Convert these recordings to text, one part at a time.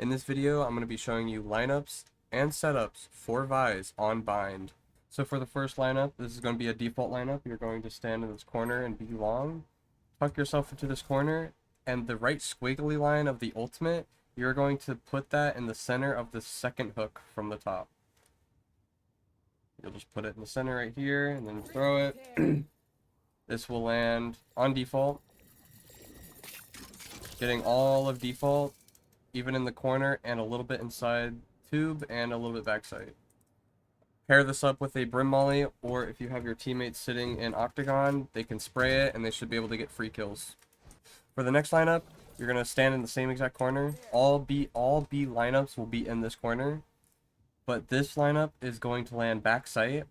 In this video, I'm going to be showing you lineups and setups for Vyse on bind. So for the first lineup, this is going to be a default lineup. You're going to stand in this corner and be long. Tuck yourself into this corner, and the right squiggly line of the ultimate, you're going to put that in the center of the second hook from the top. You'll just put it in the center right here, and then throw it. This will land on default, getting all of default, even in the corner, and a little bit inside tube, and a little bit backside. Pair this up with a brim molly, or if you have your teammates sitting in octagon, they can spray it, and they should be able to get free kills. For the next lineup, you're going to stand in the same exact corner. All B lineups will be in this corner, but this lineup is going to land backside,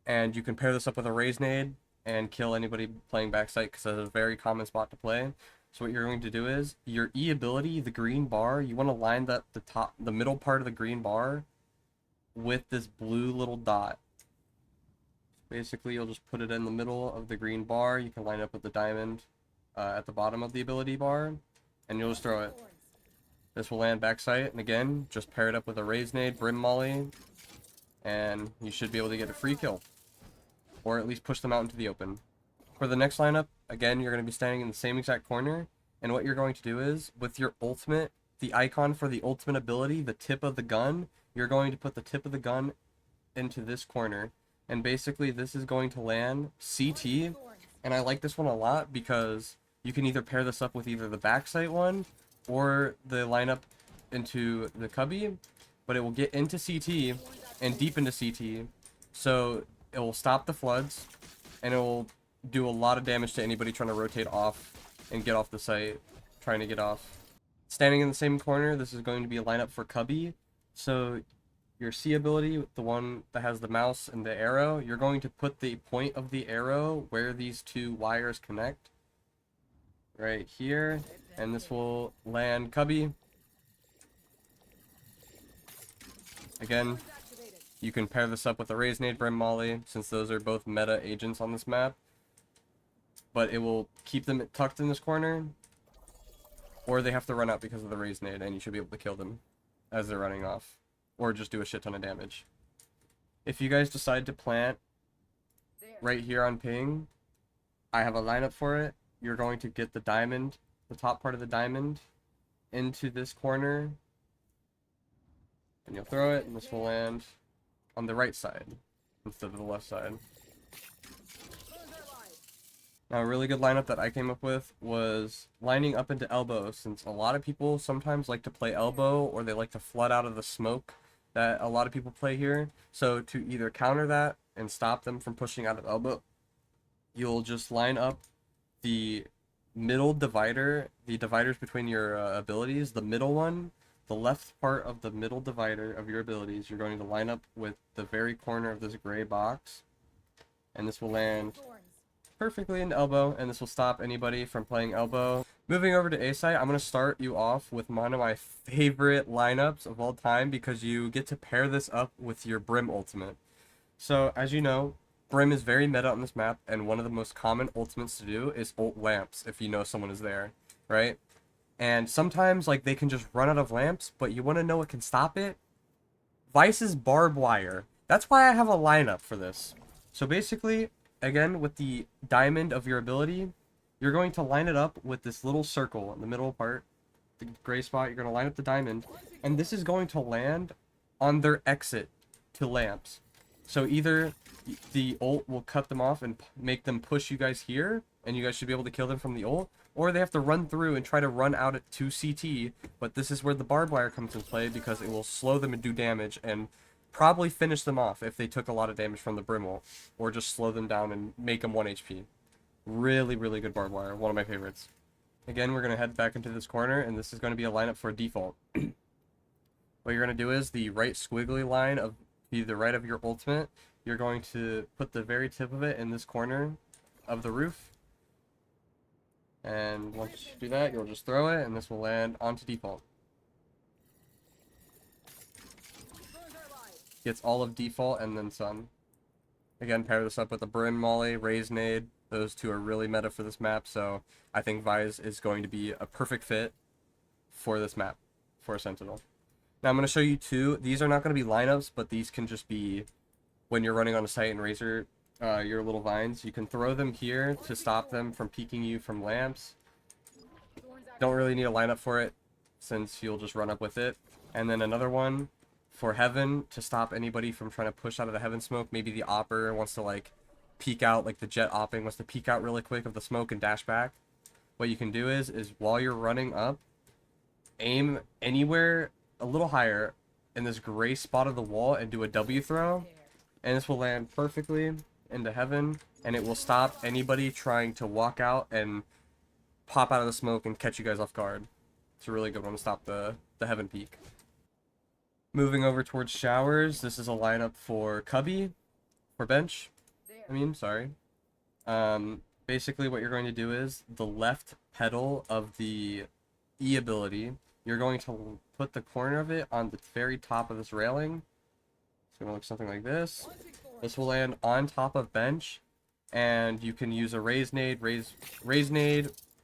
and you can pair this up with a raise nade and kill anybody playing backside because that's a very common spot to play. So what you're going to do is your E ability, the green bar, you want to line that the middle part of the green bar with this blue little dot. Basically, you'll just put it in the middle of the green bar. You can line up with the diamond at the bottom of the ability bar, and you'll just throw it. This will land backside, and again, just pair it up with a raise nade, brim molly, and you should be able to get a free kill, or at least push them out into the open. For the next lineup, again, you're going to be standing in the same exact corner, and what you're going to do is, with your ultimate, the icon for the ultimate ability, the tip of the gun, you're going to put the tip of the gun into this corner, and basically this is going to land CT, and I like this one a lot because you can either pair this up with either the backside one or the lineup into the cubby, but it will get into CT and deep into CT, so it will stop the floods, and it will do a lot of damage to anybody trying to rotate off and get off the site, trying to get off. Standing in the same corner, this is going to be a lineup for cubby. So your C ability, the one that has the mouse and the arrow, you're going to put the point of the arrow where these two wires connect. Right here. And this will land cubby. Again, you can pair this up with a raise nade, brim molly, since those are both meta agents on this map. But it will keep them tucked in this corner, or they have to run out because of the raise nade, and you should be able to kill them as they're running off, or just do a shit ton of damage. If you guys decide to plant right here on ping, I have a lineup for it. You're going to get the diamond, the top part of the diamond, into this corner, and you'll throw it, and this will land on the right side instead of the left side. Now, a really good lineup that I came up with was lining up into elbow, since a lot of people sometimes like to play elbow, or they like to flood out of the smoke that a lot of people play here. So to either counter that and stop them from pushing out of elbow, you'll just line up the middle divider, the dividers between your abilities, the middle one, the left part of the middle divider of your abilities, you're going to line up with the very corner of this gray box, and this will land perfectly in elbow, and this will stop anybody from playing elbow. Moving over to A side, I'm going to start you off with one of my favorite lineups of all time, because you get to pair this up with your Brim ultimate. So, as you know, Brim is very meta on this map, and one of the most common ultimates to do is ult lamps, if you know someone is there, right? And sometimes, like, they can just run out of lamps, but you want to know what can stop it? Vyse's barbed wire. That's why I have a lineup for this. So basically, again, with the diamond of your ability, you're going to line it up with this little circle in the middle part, the gray spot. You're going to line up the diamond, and this is going to land on their exit to lamps. So either the ult will cut them off and make them push you guys here, and you guys should be able to kill them from the ult, or they have to run through and try to run out at 2 CT, but this is where the barbed wire comes into play, because it will slow them and do damage, and probably finish them off if they took a lot of damage from the brim ult, or just slow them down and make them 1 HP. Really, really good barbed wire. One of my favorites. Again, we're going to head back into this corner, and this is going to be a lineup for default. What you're going to do is the right squiggly line of the right of your ultimate, you're going to put the very tip of it in this corner of the roof. And once you do that, you'll just throw it, and this will land onto default. Gets all of default and then some. Again, pair this up with a brim molly, raise nade. Those two are really meta for this map, so I think Vyse is going to be a perfect fit for this map. for a sentinel. Now I'm going to show you two. These are not going to be lineups, but these can just be when you're running on a site and razor your little vines. You can throw them here to stop them from peeking you from lamps. Don't really need a lineup for it, since you'll just run up with it. And then another one for heaven to stop anybody from trying to push out of the heaven smoke. Maybe the opper wants to like peek out, like the jet opping wants to peek out really quick of the smoke and dash back. What you can do is while you're running up, aim anywhere a little higher in this gray spot of the wall and do a W throw, and this will land perfectly into heaven, and it will stop anybody trying to walk out and pop out of the smoke and catch you guys off guard. It's a really good one to stop the heaven peak. Moving over towards showers, this is a lineup for cubby, for bench. Sorry. Basically what you're going to do is the left pedal of the E ability, you're going to put the corner of it on the very top of this railing. It's going to look something like this. This will land on top of bench, and you can use a raise nade,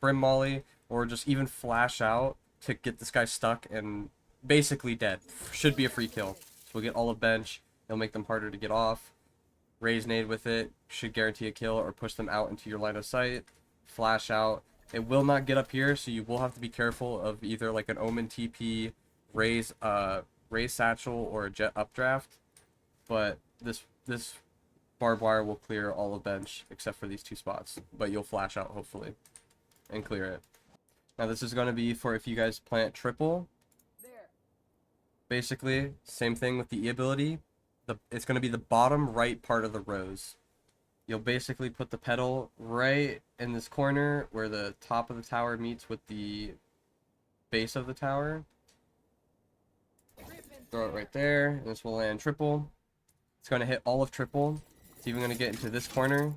brim molly, or just even flash out to get this guy stuck and basically dead. Should be a free kill. So we'll get all of bench. It'll make them harder to get off. Raise nade with it should guarantee a kill or push them out into your line of sight. Flash out. It will not get up here, so you will have to be careful of either like an omen TP, raise satchel, or a jet updraft. But this barbed wire will clear all of bench except for these two spots. But you'll flash out hopefully and clear it. Now this is going to be for if you guys plant triple. Basically, same thing with the E ability. It's going to be the bottom right part of the rose. You'll basically put the pedal right in this corner where the top of the tower meets with the base of the tower. Throw it right there, and this will land triple. It's going to hit all of triple. It's even going to get into this corner.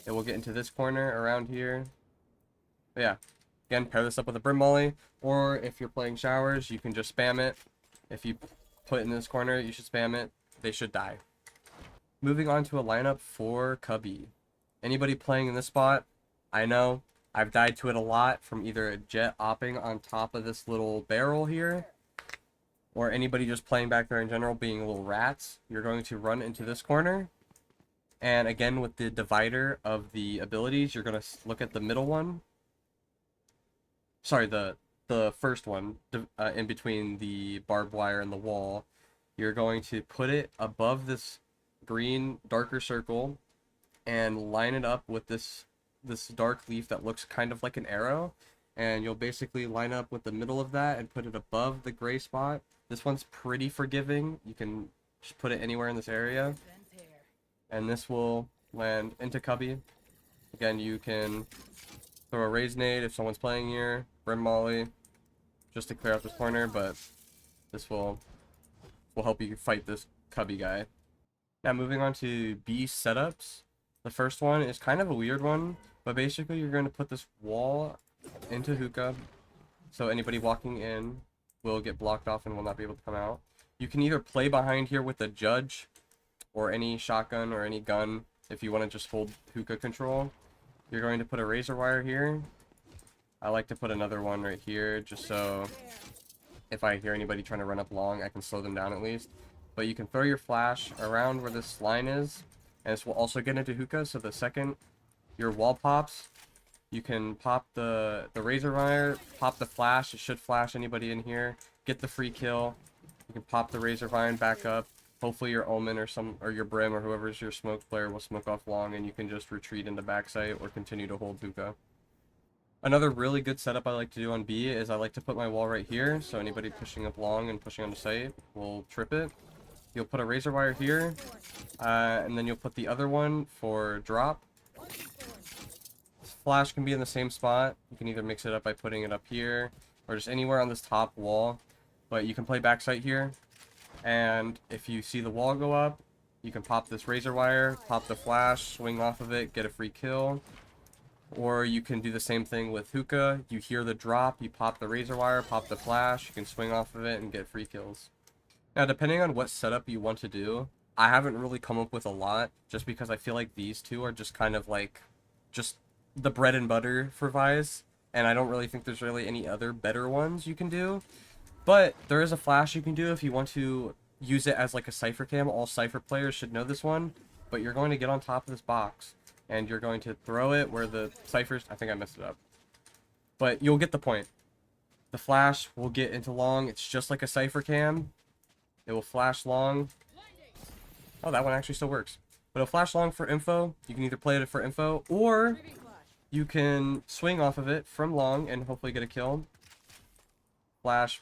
It will get into this corner around here. But yeah, again, pair this up with a brim molly, or if you're playing showers, you can just spam it. If you put in this corner, you should spam it. They should die. Moving on to a lineup for cubby. Anybody playing in this spot, I know I've died to it a lot from either a jet opping on top of this little barrel here, or anybody just playing back there in general being little rats. You're going to run into this corner, and again with the divider of the abilities, you're going to look at the middle one. Sorry, the first one in between the barbed wire and the wall. You're going to put it above this green darker circle and line it up with this dark leaf that looks kind of like an arrow, and you'll basically line up with the middle of that and put it above the gray spot. This one's pretty forgiving. You can just put it anywhere in this area, and this will land into cubby. Again, you can throw a raise nade if someone's playing here, brim molly, just to clear out this corner, but this will help you fight this cubby guy. Now moving on to B setups. The first one is kind of a weird one, but basically you're going to put this wall into hookah, so anybody walking in will get blocked off and will not be able to come out. You can either play behind here with a judge or any shotgun or any gun if you want to just hold hookah control. You're going to put a razor wire here. I like to put another one right here just so if I hear anybody trying to run up long, I can slow them down at least. But you can throw your flash around where this line is, and this will also get into hookah, so the second your wall pops, you can pop the razor wire, pop the flash. It should flash anybody in here, get the free kill. You can pop the razor vine back up. Hopefully your omen or your brim or whoever's your smoke player will smoke off long, and you can just retreat into backside or continue to hold hookah. Another really good setup I like to do on B is I like to put my wall right here, so anybody pushing up long and pushing on the site will trip it. You'll put a razor wire here, and then you'll put the other one for drop. Flash can be in the same spot. You can either mix it up by putting it up here, or just anywhere on this top wall. But you can play backside here, and if you see the wall go up, you can pop this razor wire, pop the flash, swing off of it, get a free kill. Or you can do the same thing with hookah. You hear the drop, you pop the razor wire, pop the flash, you can swing off of it and get free kills. Now, depending on what setup you want to do, I haven't really come up with a lot, just because I feel like these two are just kind of like, just the bread and butter for Vyse. and I don't really think there's really any other better ones you can do. But there is a flash you can do if you want to use it as like a Cypher cam. All Cypher players should know this one. But you're going to get on top of this box, and you're going to throw it where the Cyphers... I think I messed it up. But you'll get the point. The flash will get into long. It's just like a Cypher cam. It will flash long. Oh, that one actually still works. But it'll flash long for info. You can either play it for info, or you can swing off of it from long and hopefully get a kill. Flash,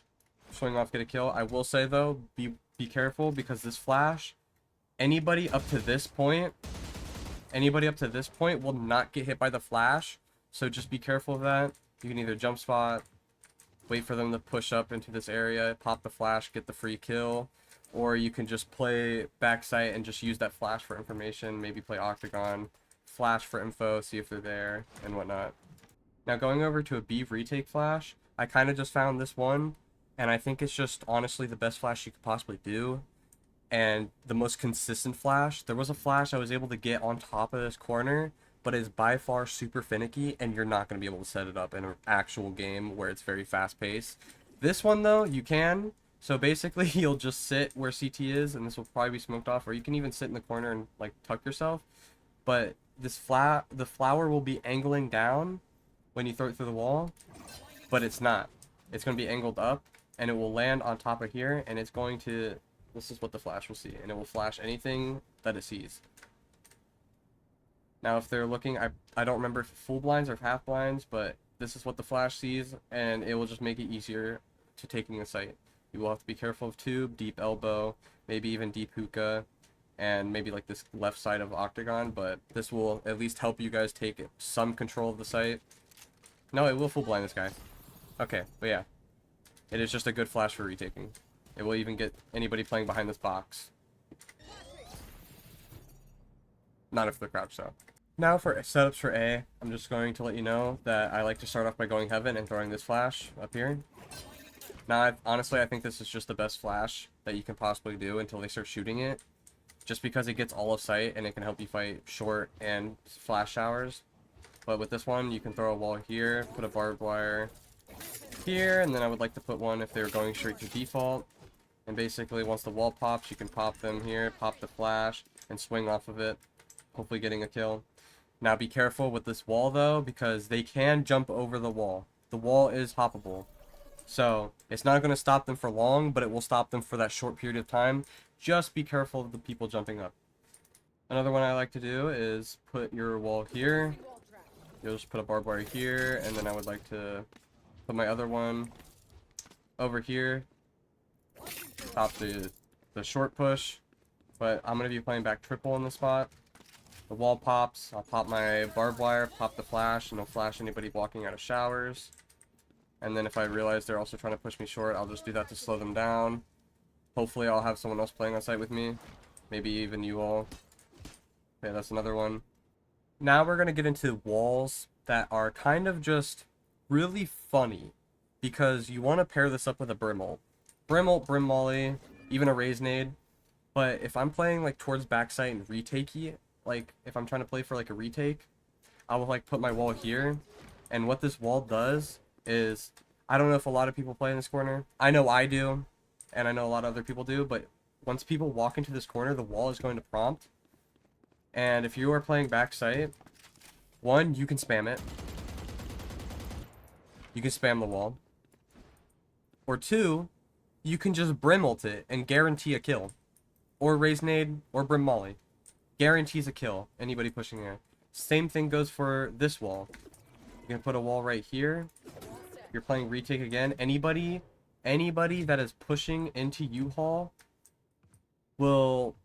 swing off, get a kill. I will say, though, be careful, because this flash, anybody up to this point will not get hit by the flash. So just be careful of that. You can either jump spot, wait for them to push up into this area, pop the flash, get the free kill, or you can just play backside and just use that flash for information, maybe play octagon, flash for info, see if they're there, and whatnot. Now going over to a B retake flash, I kind of just found this one, and I think it's just honestly the best flash you could possibly do, and the most consistent flash. There was a flash I was able to get on top of this corner, but it's by far super finicky, and you're not going to be able to set it up in an actual game where it's very fast-paced. This one, though, you can. So basically, you'll just sit where CT is, and this will probably be smoked off, or you can even sit in the corner and, like, tuck yourself. But the flower will be angling down when you throw it through the wall, but it's not. It's going to be angled up, and it will land on top of here, and it's going to... This is what the flash will see, and it will flash anything that it sees. Now, if they're looking, I don't remember if full blinds or half blinds, but this is what the flash sees, and it will just make it easier to taking the site. You will have to be careful of tube, deep elbow, maybe even deep hookah, and maybe like this left side of octagon, but this will at least help you guys take some control of the site. No, it will full blind this guy. Okay, but yeah. It is just a good flash for retaking. It will even get anybody playing behind this box. Not if they're crouched, though. Now for setups for A, I'm just going to let you know that I like to start off by going heaven and throwing this flash up here. Now, honestly, I think this is just the best flash that you can possibly do until they start shooting it. Just because it gets all of sight and it can help you fight short and flash showers. But with this one, you can throw a wall here, put a barbed wire here, and then I would like to put one if they're going straight to default. And basically, once the wall pops, you can pop them here, pop the flash, and swing off of it, hopefully getting a kill. Now be careful with this wall, though, because they can jump over the wall. The wall is hoppable. So, it's not going to stop them for long, but it will stop them for that short period of time. Just be careful of the people jumping up. Another one I like to do is put your wall here. You'll just put a barbed wire here, and then I would like to put my other one over here. Stop the short push. But I'm going to be playing back triple in this spot. The wall pops, I'll pop my barbed wire, pop the flash, and it'll flash anybody walking out of showers. And then if I realize they're also trying to push me short, I'll just do that to slow them down. Hopefully I'll have someone else playing on site with me. Maybe even you all. Okay, that's another one. Now we're going to get into walls that are kind of just really funny. Because you want to pair this up with a brim ult. Brim ult, brim molly, even a raise nade. But if I'm playing like towards backside and retakey, like if I'm trying to play for like a retake, I will like put my wall here. And what this wall does is, I don't know if a lot of people play in this corner. I know I do, and I know a lot of other people do, but once people walk into this corner, the wall is going to prompt. And if you are playing backside, one, you can spam it. You can spam the wall. Or two, you can just brim ult it and guarantee a kill. Or raise nade, or brim molly. Guarantees a kill, anybody pushing there. Same thing goes for this wall. You can put a wall right here. You're playing retake again. Anybody that is pushing into U-Haul will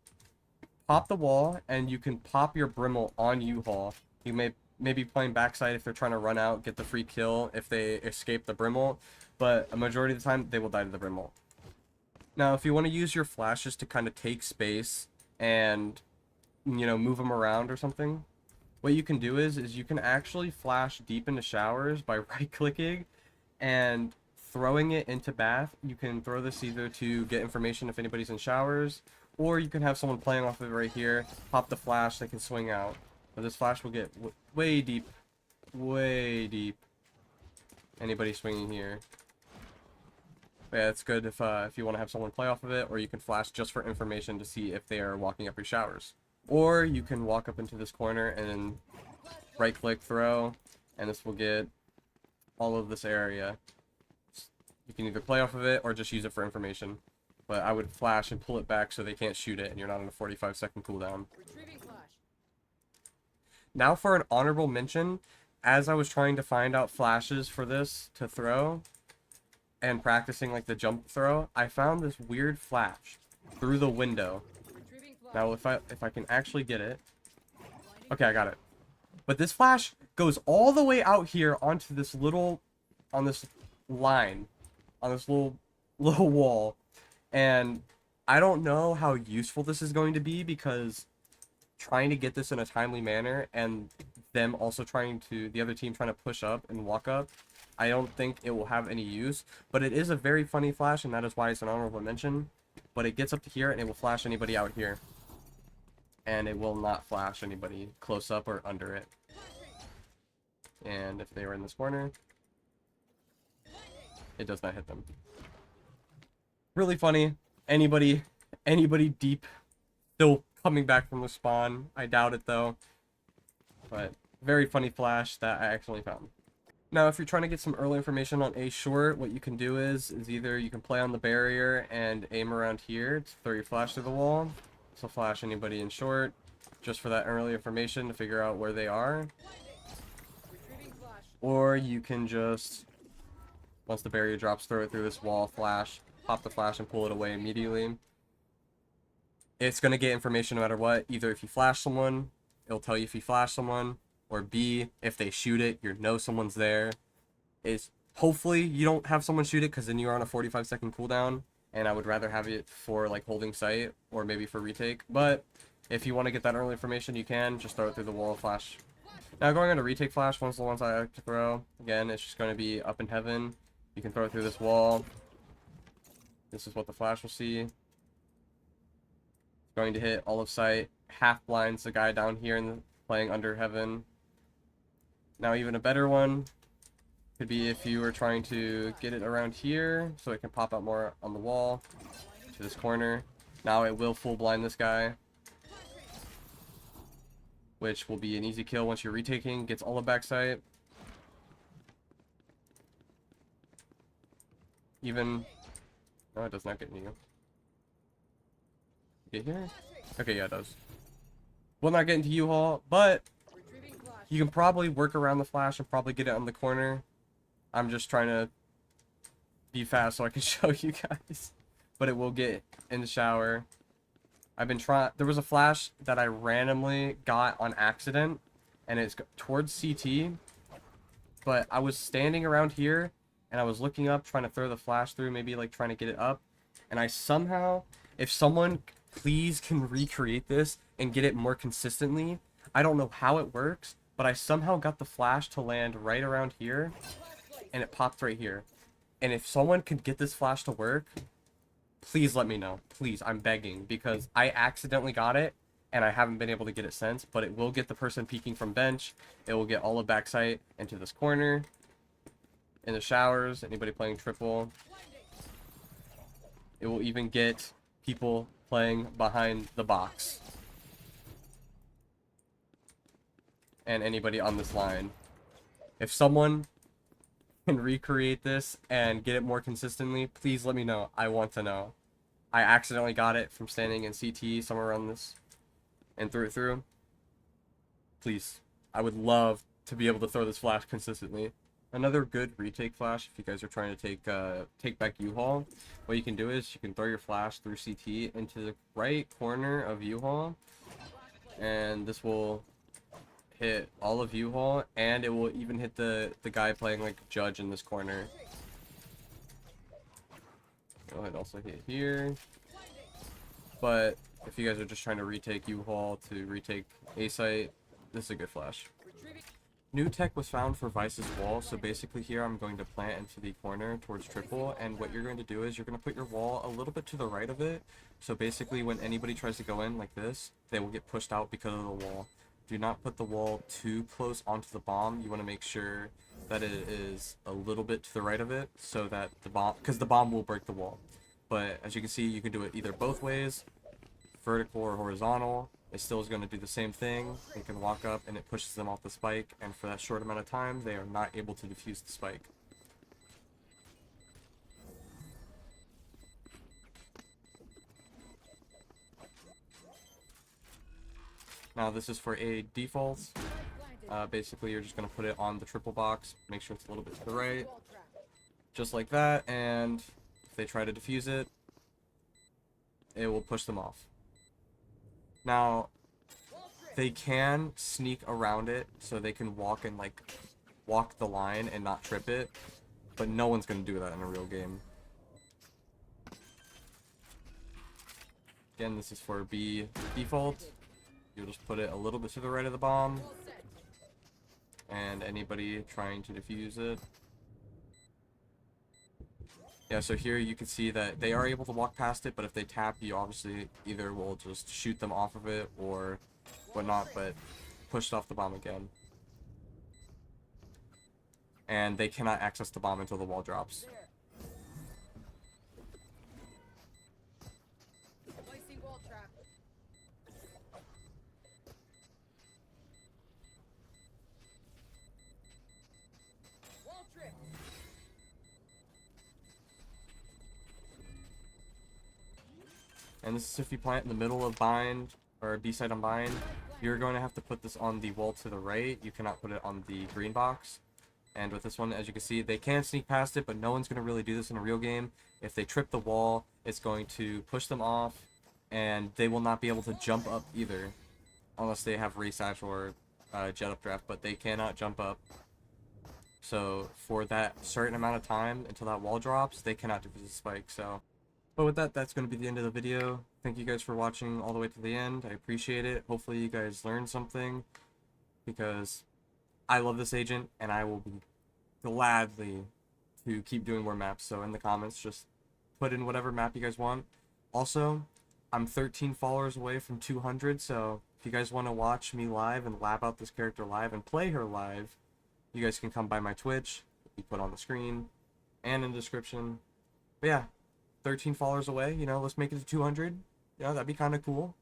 pop the wall, and you can pop your brim ult on U-Haul. You may be playing backside if they're trying to run out, get the free kill if they escape the brim ult, but a majority of the time they will die to the brim ult. Now, if you want to use your flashes to kind of take space and, you know, move them around or something, what you can do is you can actually flash deep into showers by right-clicking and throwing it into bath. You can throw this either to get information if anybody's in showers, or you can have someone playing off of it right here, pop the flash, they can swing out. But this flash will get way deep, way deep. Anybody swinging here. But yeah, it's good if you want to have someone play off of it, or you can flash just for information to see if they are walking up your showers. Or you can walk up into this corner and then right-click throw, and this will get all of this area. You can either play off of it or just use it for information. But I would flash and pull it back so they can't shoot it, and you're not on a 45-second cooldown. Now for an honorable mention, as I was trying to find out flashes for this to throw, and practicing like the jump throw, I found this weird flash through the window. Now if I can actually get it. Okay, I got it. But this flash goes all the way out here onto this little, on this line, on this little wall. And I don't know how useful this is going to be, because trying to get this in a timely manner and them also trying to, the other team trying to push up and walk up, I don't think it will have any use. But it is a very funny flash, and that is why it's an honorable mention. But it gets up to here and it will flash anybody out here. And it will not flash anybody close up or under it. And if they were in this corner, it does not hit them. Really funny. Anybody deep still coming back from the spawn. I doubt it though. But very funny flash that I actually found. Now, if you're trying to get some early information on a short, what you can do is either you can play on the barrier and aim around here to throw your flash through the wall. So flash anybody in short, just for that early information to figure out where they are. Or you can just, once the barrier drops, throw it through this wall, flash, pop the flash and pull it away immediately. It's going to get information no matter what. Either if you flash someone, it'll tell you if you flash someone, or B, if they shoot it, you know someone's there. Hopefully you don't have someone shoot it, because then you're on a 45-second cooldown, and I would rather have it for like holding sight or maybe for retake. But if you want to get that early information, you can just throw it through the wall, flash. Now going on a retake flash, one's the ones I like to throw. Again, it's just going to be up in heaven. You can throw it through this wall. This is what the flash will see. It's going to hit all of sight. Half blinds the guy down here and playing under heaven. Now even a better one could be if you were trying to get it around here so it can pop out more on the wall to this corner. Now it will full blind this guy, which will be an easy kill once you're retaking. Gets all of backside. Even... No, it does not get you. Get here? Okay, yeah, it does. Will not get into U-Haul, but you can probably work around the flash and probably get it on the corner. I'm just trying to be fast so I can show you guys. But it will get in the shower. I've been trying... There was a flash that I randomly got on accident, and it's towards CT. But I was standing around here, and I was looking up, trying to throw the flash through, maybe like trying to get it up. And I somehow... If someone please can recreate this and get it more consistently, I don't know how it works, but I somehow got the flash to land right around here, and it popped right here. And if someone could get this flash to work, please let me know. Please, I'm begging, because I accidentally got it, and I haven't been able to get it since, but it will get the person peeking from bench. It will get all of backside into this corner, in the showers, anybody playing triple. It will even get people playing behind the box. And anybody on this line. If someone can recreate this and get it more consistently, please let me know. I want to know. I accidentally got it from standing in CT somewhere around this and threw it through. Please. I would love to be able to throw this flash consistently. Another good retake flash, if you guys are trying to take back U-Haul, what you can do is you can throw your flash through CT into the right corner of U-Haul, and this will hit all of U-Haul, and it will even hit the guy playing like Judge in this corner. Go ahead, also hit here. But if you guys are just trying to retake U-Haul to retake A-Site, this is a good flash. New tech was found for Vyse's wall, so basically here I'm going to plant into the corner towards triple, and what you're going to do is you're going to put your wall a little bit to the right of it, so basically when anybody tries to go in like this, they will get pushed out because of the wall. Do not put the wall too close onto the bomb. You want to make sure that it is a little bit to the right of it, so that the bomb, because the bomb will break the wall. But as you can see, you can do it either both ways, vertical or horizontal. It still is going to do the same thing. They can walk up and it pushes them off the spike, and for that short amount of time, they are not able to defuse the spike. Now this is for a default. Basically, you're just going to put it on the triple box, make sure it's a little bit to the right, just like that, and if they try to defuse it, it will push them off. Now, they can sneak around it, so they can walk and, like, walk the line and not trip it, but no one's going to do that in a real game. Again, this is for B default. You'll just put it a little bit to the right of the bomb, and anybody trying to defuse it. Yeah, so here you can see that they are able to walk past it, but if they tap, you obviously either will just shoot them off of it or whatnot, but pushed off the bomb again. And they cannot access the bomb until the wall drops. And this is if you plant in the middle of bind, or B side on bind, you're going to have to put this on the wall to the right. You cannot put it on the green box. And with this one, as you can see, they can sneak past it, but no one's going to really do this in a real game. If they trip the wall, it's going to push them off, and they will not be able to jump up either, unless they have race dash or jet up draft, but they cannot jump up. So for that certain amount of time until that wall drops, they cannot defuse the spike. So, but with that, that's going to be the end of the video. Thank you guys for watching all the way to the end. I appreciate it. Hopefully you guys learned something, because I love this agent, and I will be gladly to keep doing more maps. So in the comments, just put in whatever map you guys want. Also, I'm 13 followers away from 200, so if you guys want to watch me live and lab out this character live and play her live, you guys can come by my Twitch. We put on the screen and in the description. But yeah, 13 followers away, you know, let's make it to 200. Yeah, that'd be kind of cool.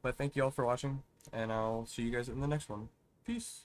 But thank you all for watching, and I'll see you guys in the next one. Peace.